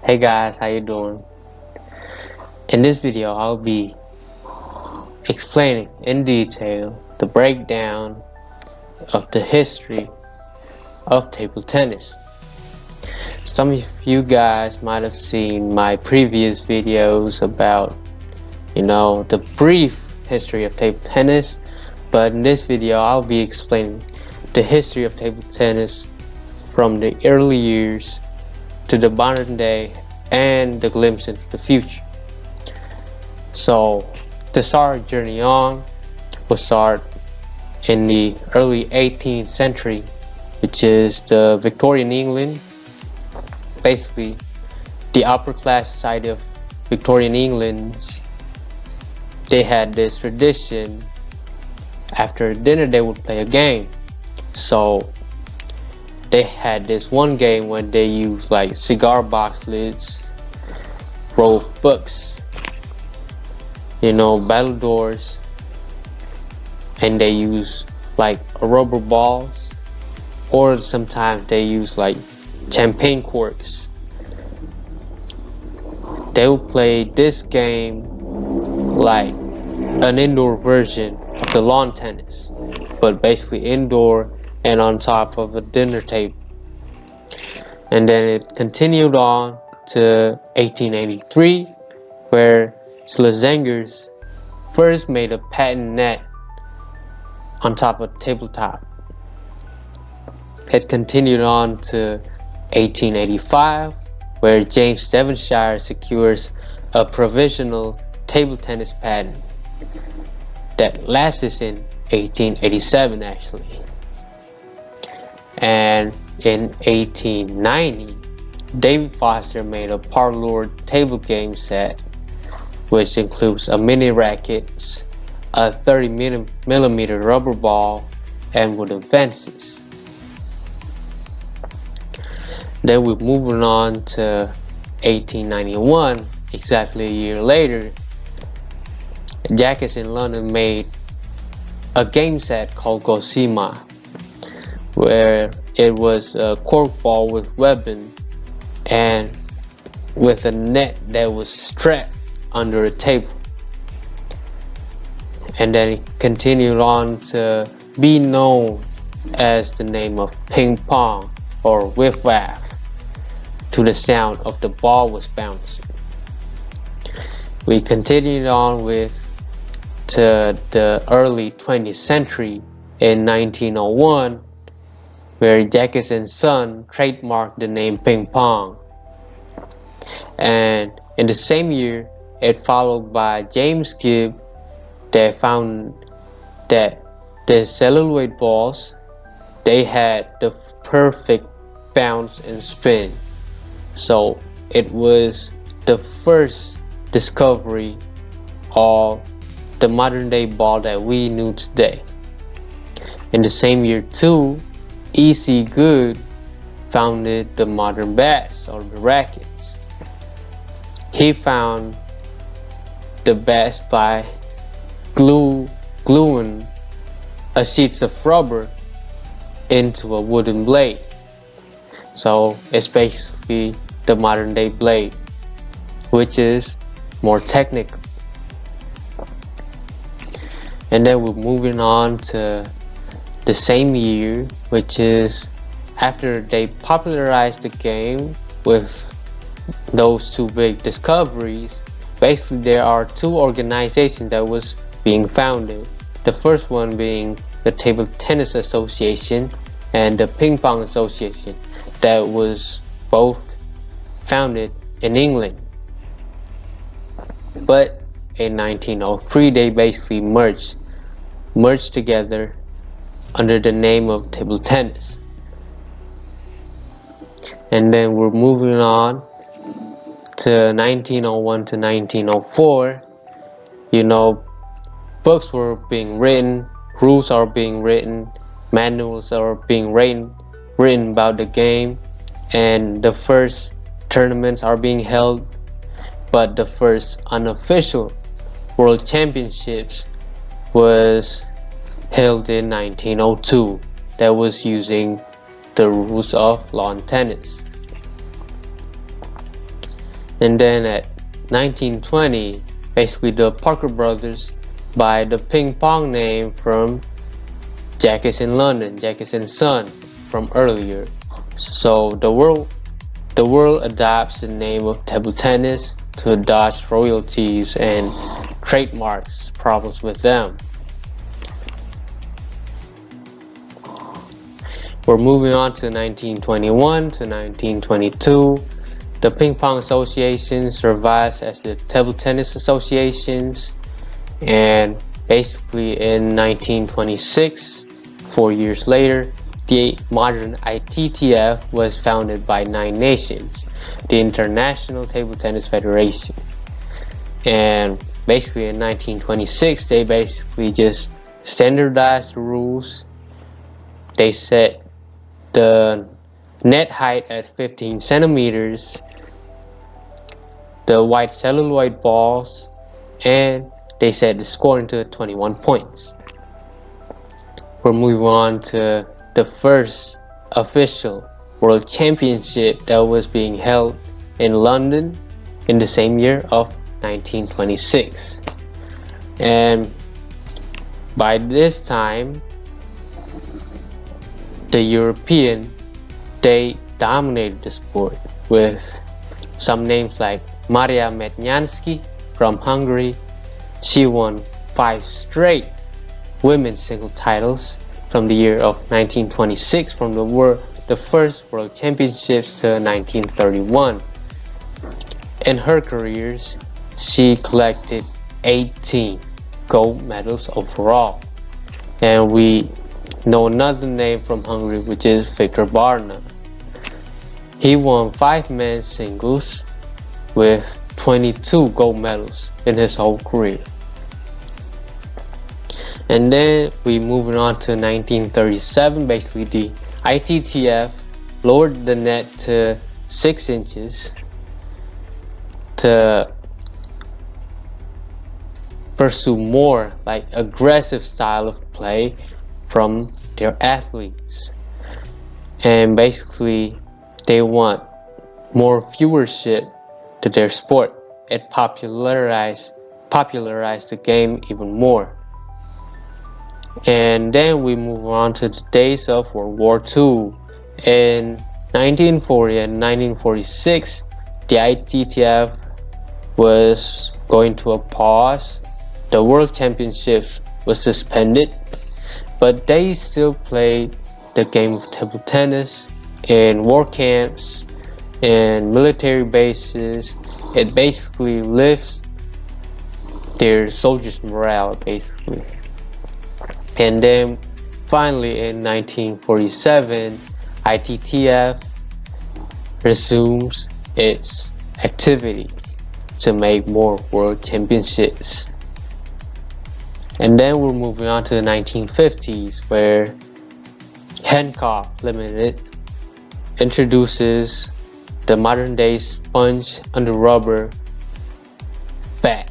Hey guys, how you doing? In this video, I'll be explaining in detail the breakdown of the history of table tennis. Some of you guys might have seen my previous videos about, the brief history of table tennis, but in this video, I'll be explaining the history of table tennis from the early years to the modern day and the glimpse into the future. So to start our journey on, we'll start in the early 18th century, which is the Victorian England. Basically, the upper class society of Victorian England, they had this tradition. After dinner, they would play a game. So they had this one game when they used like cigar box lids, roll books, battledores, and they use like rubber balls, or sometimes they use like champagne corks. They will play this game like an indoor version of the lawn tennis, but basically indoor and on top of a dinner table. And then it continued on to 1883, where Schlesingers first made a patent net on top of tabletop. It continued on to 1885, where James Devonshire secures a provisional table tennis patent that lapses in 1887 actually. And in 1890, David Foster made a parlour table game set, which includes a mini racket, a 30mm rubber ball, and wooden fences. Then we're moving on to 1891, exactly a year later. Jackass in London made a game set called Gosima, where it was a cork ball with webbing and with a net that was strapped under a table. And then it continued on to be known as the name of ping pong or whiff waff, to the sound of the ball was bouncing. We continued on to the early 20th century in 1901, where Jackass and Son trademarked the name ping pong. And in the same year, it followed by James Gibb, that found that the celluloid balls, they had the perfect bounce and spin. So it was the first discovery of the modern day ball that we knew today. In the same year too, E.C. Good founded the modern bats or the rackets. He found the bats by gluing a sheets of rubber into a wooden blade. So it's basically the modern day blade, which is more technical. And then we're moving on to the same year, which is after they popularized the game with those two big discoveries. Basically, there are two organizations that was being founded. The first one being the Table Tennis Association and the Ping Pong Association, that was both founded in England. But in 1903, they basically merged together under the name of table tennis. And then we're moving on to 1901 to 1904. Books were being written, rules are being written, manuals are being written about the game, and the first tournaments are being held. But the first unofficial World Championships was held in 1902, that was using the rules of lawn tennis. And then at 1920, basically the Parker brothers buy the ping pong name from Jackets in London, Jackets and Son from earlier. So the world adopts the name of table tennis to dodge royalties and trademarks problems with them. We're moving on to 1921 to 1922. The Ping Pong Association survives as the Table Tennis Associations, and basically in 1926, 4 years later, the modern ITTF was founded by 9 nations, the International Table Tennis Federation. And basically in 1926, they basically just standardized the rules. They set the net height at 15 centimeters, the white celluloid balls, and they set the scoring to 21 points. We're moving on to the first official World Championship that was being held in London in the same year of 1926. And by this time, the European, they dominated the sport with some names like Maria Mednyansky from Hungary. She won 5 straight women's single titles from the year of 1926 from the first World Championships to 1931. In her careers, she collected 18 gold medals overall. And we know another name from Hungary, which is Viktor Barna. He won 5 men's singles with 22 gold medals in his whole career. And then we moving on to 1937. Basically, the ITTF lowered the net to 6 inches to pursue more like aggressive style of play from their athletes. And basically, they want more viewership to their sport. It popularized the game even more. And then we move on to the days of World War II. In 1940 and 1946, the ITTF was going to a pause. The World Championships was suspended, but they still played the game of table tennis in war camps and military bases. It basically lifts their soldiers' morale, basically. And then finally in 1947, ITTF resumes its activity to make more world championships. And then we're moving on to the 1950s, where Hancock Limited introduces the modern day sponge under rubber bat,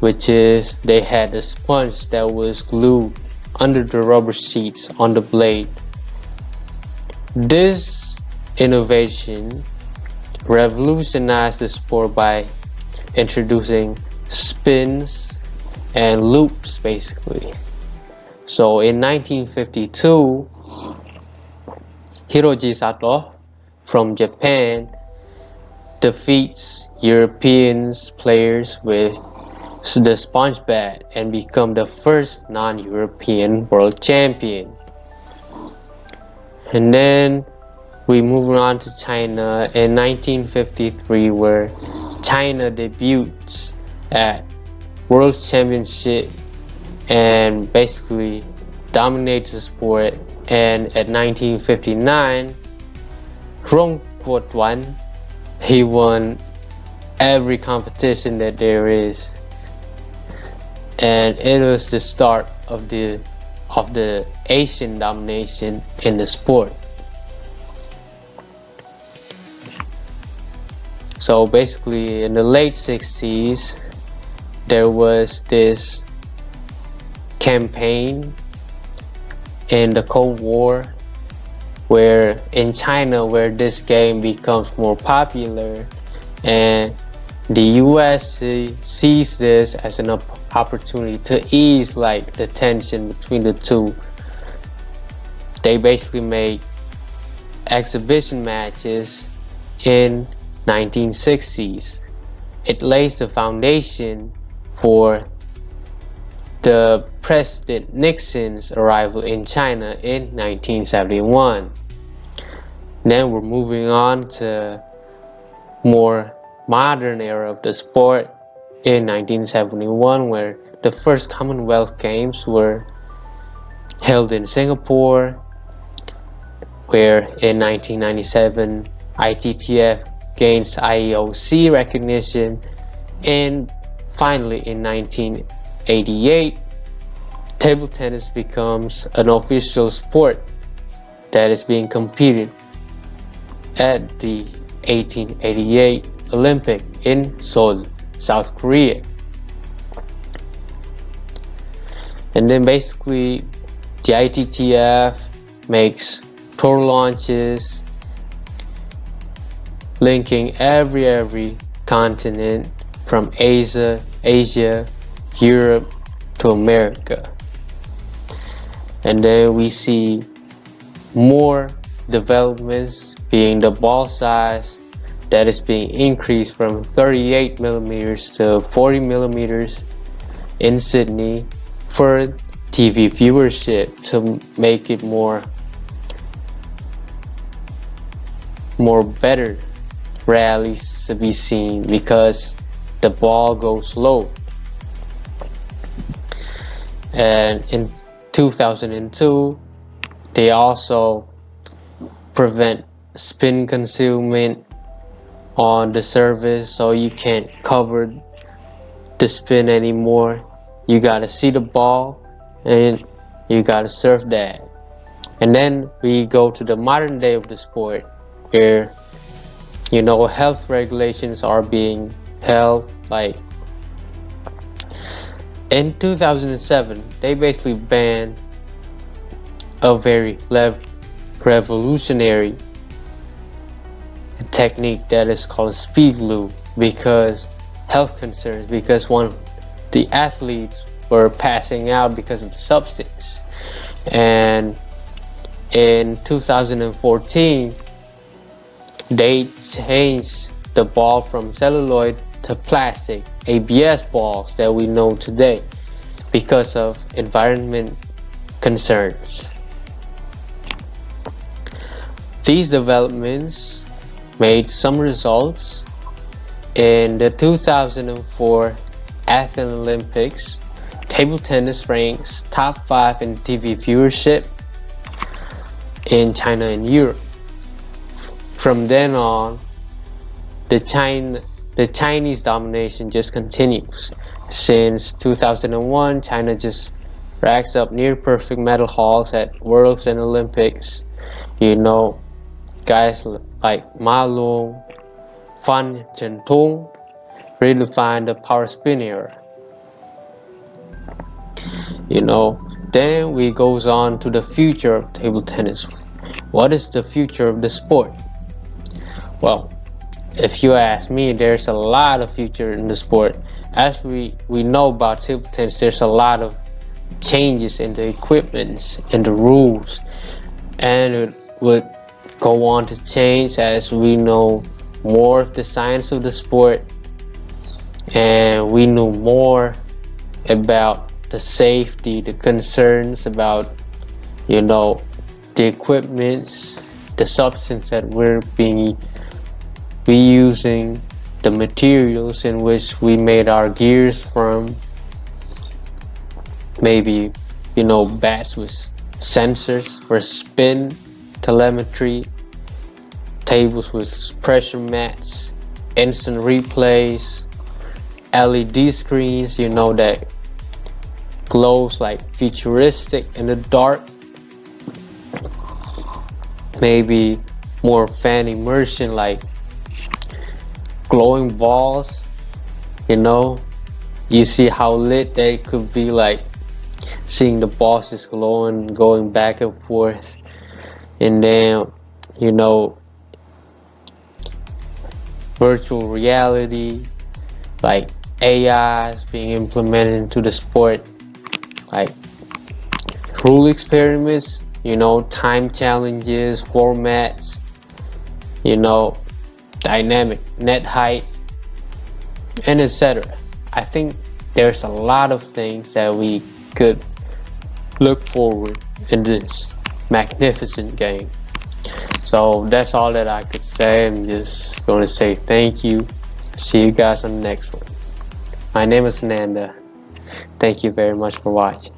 which is they had a sponge that was glued under the rubber sheets on the blade. This innovation revolutionized the sport by introducing spins and loops, basically. So in 1952, Hiroji Sato from Japan defeats European players with the sponge bat and become the first non-European world champion. And then we move on to China in 1953, where China debuts at World Championship and basically dominates the sport. And at 1959, Rong Kuo-tuan, he won every competition that there is, and it was the start of the Asian domination in the sport. So basically in the late 60s, there was this campaign in the Cold War where in China, where this game becomes more popular, and The US sees this as an opportunity to ease like the tension between the two. They basically make exhibition matches in 1960s. It lays the foundation for the President Nixon's arrival in China in 1971. Then we're moving on to more modern era of the sport in 1971, where the first Commonwealth Games were held in Singapore, where in 1997 ITTF gains IOC recognition, and finally in 1988 table tennis becomes an official sport that is being competed at the 1888 Olympic in Seoul, South Korea. And then basically the ITTF makes tour launches linking every continent from Asia, Europe to America. And then we see more developments, being the ball size that is being increased from 38 millimeters to 40 millimeters in Sydney for TV viewership, to make it more better rallies to be seen, because the ball goes low. And in 2002 they also prevent spin concealment on the service, so you can't cover the spin anymore. You gotta see the ball and you gotta serve that. And then we go to the modern day of the sport, where health regulations are being held. Like in 2007 they basically banned a very revolutionary technique that is called speed glue, because health concerns, because the athletes were passing out because of the substance. And in 2014 they changed the ball from celluloid to plastic ABS balls that we know today because of environment concerns. These developments made some results. In the 2004 Athens Olympics, table tennis ranks top 5 in TV viewership in China and Europe. From then on, the Chinese domination just continues. Since 2001, China just racks up near perfect medal hauls at Worlds and Olympics. Guys like Ma Long, Fan Zhentung redefined the power spin era. Then we goes on to the future of table tennis. What is the future of the sport? Well, if you ask me, there's a lot of future in the sport. As we know about table tennis, there's a lot of changes in the equipment, in the rules, and it would go on to change as we know more of the science of the sport, and we know more about the safety, the concerns about the equipment, the substance that we're using, the materials in which we made our gears from, maybe bats with sensors for spin, telemetry, tables with pressure mats, instant replays, LED screens that glows like futuristic in the dark, maybe more fan immersion like glowing balls. You see how lit they could be, like seeing the balls just glowing, going back and forth. And then virtual reality, like AIs being implemented into the sport, like rule experiments, time challenges, formats, dynamic net height, and etc. I think there's a lot of things that we could look forward in this magnificent game. So that's all that I could say. I'm just going to say thank you. See you guys on the next one. My name is Ananda. Thank you very much for watching.